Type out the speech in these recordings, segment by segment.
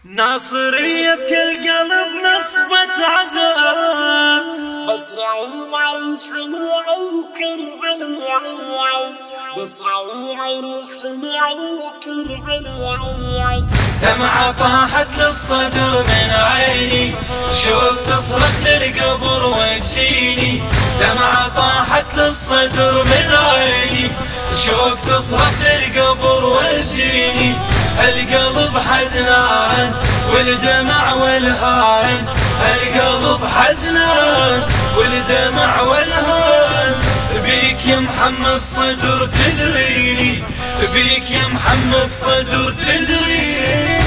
ناصرية بكل قلب نصبة عزاء، بصرعوا عروس سمعوا كربلاء، بصرعوا عروس سمعوا كربلاء. دمعة طاحت للصدر من عيني، شوق تصرخ للقبر وديني. دمعة طاحت للصدر من عيني، شوق تصرخ للقبر وديني. القلب حزنان والدمع والهان، القلب حزنان والدمع والهان. بيك يا محمد صدر تدريني، بيك يا محمد صدر تدريني.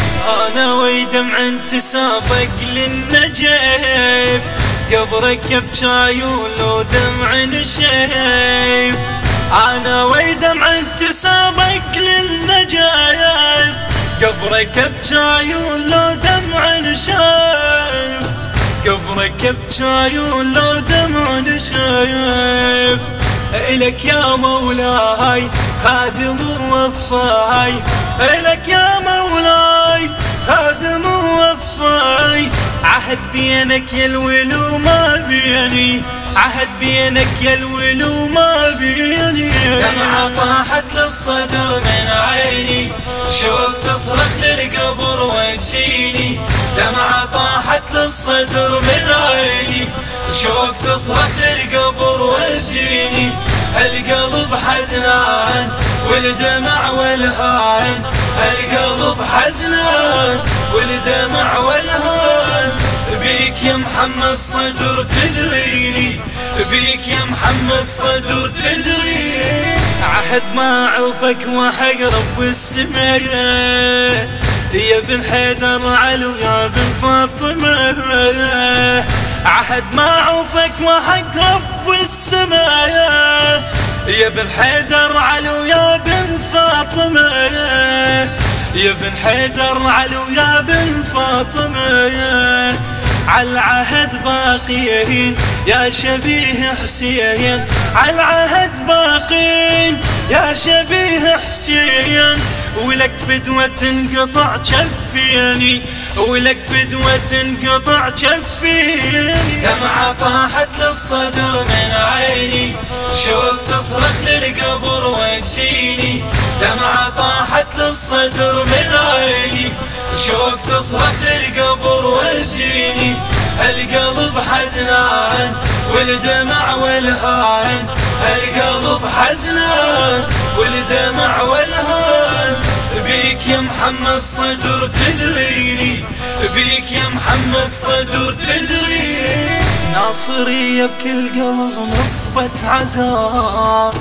انا ويدمع انتسابك للنجيف، قبرك بجايول ودمع نشيف. انا ويدمع انتسابك للنجيف، قبرك بجايول ودمع نشيف. قبرك بجايول ودمع نشيف. إلك يا مولاي خادم ووفاي، إلك يا مولاي خادم ووفاي. عهد بينك يا الولو ما بيني، عهد بينك يا الولو ما بيني. دمعة طاحت للصدر من عيني، شوق تصرخ للقبر وديني. دمعة طاحت للصدر من عيني، شوق تصرخ للقبر وديني. القلب حزنان والدمع والهان، القلب حزنان والدمع والهان. بيك يا محمد صدر تدريني، بيك يا محمد صدر تدريني. عهد ما عوفك وحقرب والسماية، يا بن حيدر علو يا بن فاطمة. عهد ما عوفك وحقرب والسماية، يا بن حيدر علو يا بن فاطمة. يا بن حيدر علو يا بن فاطمة. عالعهد باقين يا شبيه حسين، عالعهد باقين يا شبيه حسين. ولك فدوة تنقطع جفيني، ولك فدوة تنقطع جفيني. دمعة طاحت للصدر من عيني، شوق تصرخ للقبر وديني. دمعة طاحت للصدر من عيني، شوق تصرخ للقبر وديني. القلب حزنان والدمع والهان، القلب حزنان والدمع والهان. بيك يا محمد صدر تدريني، بيك يا محمد صدر تدريني. ناصرية بكل قلب نصبة عزاء،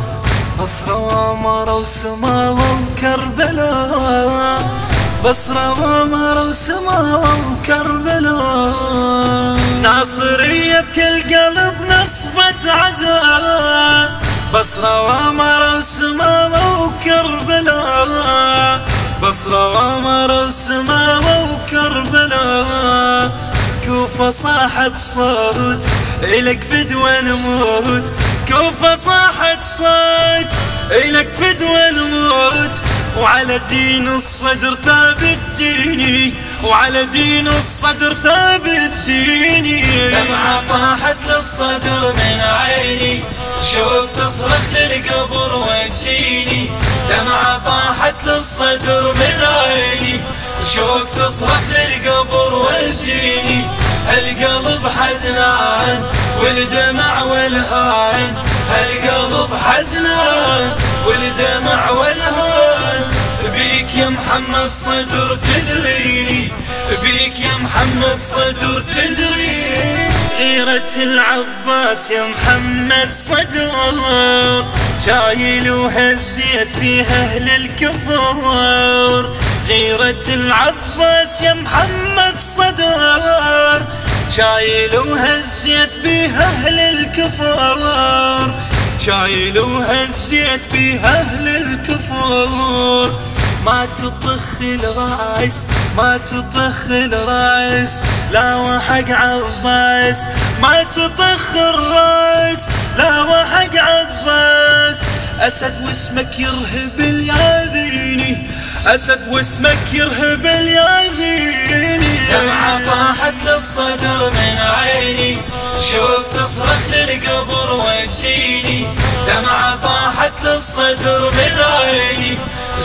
بصرة وامرة وسماوة وكربلاء، بصرة وامرة وسماوة وكربلاء. ناصرية بكل قلب نصبة عزاء، بصرة وامرة وسماوة وكربلاء، بصرة وامرة وسماوة وكربلاء. كوفة صاحت صوت إلك فدوة نموت، كوفة صاحت صوت إلك فدوة نموت. وعلى دين الصدر ثابت ديني، وعلى دين الصدر ثابت ديني. دمعة طاحت للصدر من عيني، شوق تصرخ للقبر وديني. دمعة طاحت للصدر من عيني، شوق تصرخ للقبر وديني. القلب حزنان والدمع والهان، القلب حزنان والدمع والهان. بيك يا محمد صدر تدريني، بيك يا محمد صدر تدريني. غيرة العباس يا محمد صدر، شايل وهزيت فيها أهل الكفر. غيرة العباس يا محمد صدر، شايل وهزيت بيها أهل الكفر، شايل وهزيت بيها أهل الكفر. ما تطخ الراس، ما تطخ الراس، لا وحق عباس. ما تطخ الراس، لا وحق عباس. أسد واسمك يرهب الياذيني، أسد واسمك يرهب الياذيني. طاحت للصدر من عيني، شوق تصرخ للقبر وديني. دمعة طاحت للصدر من عيني،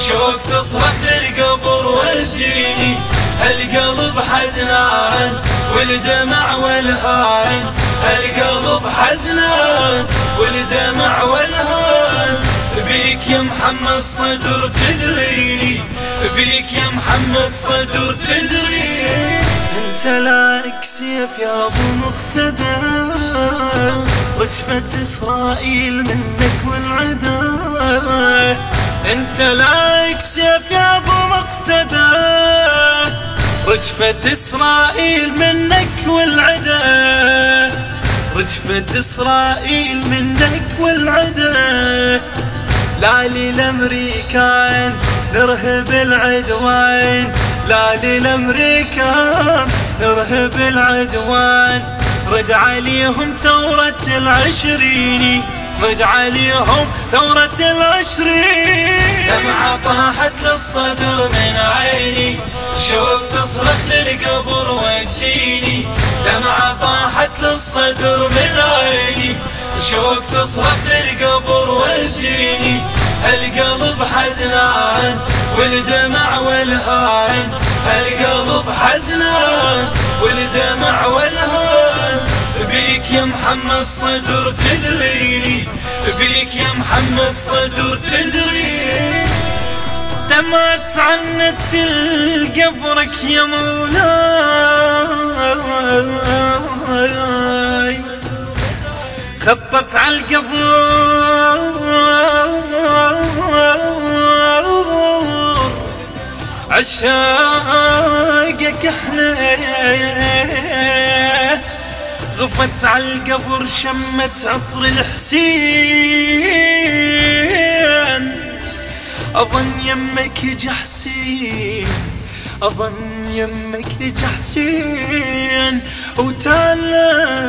شوق تصرخ للقبر وديني. القلب حزنان والدمع والهان، القلب حزنان والدمع والهان. بيك يا محمد صدر تدريني، بيك يا محمد صدر تدريني. انت لايك سيف يا ابو مقتدى، رجفة اسرائيل منك والعدا. انت لايك سيف يا ابو مقتدى، رجفة اسرائيل منك والعدا. رجفة اسرائيل منك والعدا. لا للامريكان نرهب العدوان، لا للامريكان نرهب العدوان. رد عليهم ثورة العشرين، رد عليهم ثورة العشرين. دمعة طاحت للصدر من عيني، شوق تصرخ للقبر وديني. دمعة طاحت للصدر من عيني، شوق تصرخ للقبر وديني. القلب حزنان والدمع والهان، القلب حزنان والدمع والهان. بيك يا محمد صدر تدريني، بيك يا محمد صدر تدريني. دمعت عنت القبرك يا مولاي، خطت عالقبر عشاقك احنا. غفت عالقبر شمت عطر الحسين. اظن يمك جحسين، اظن يمك جحسين. وتالت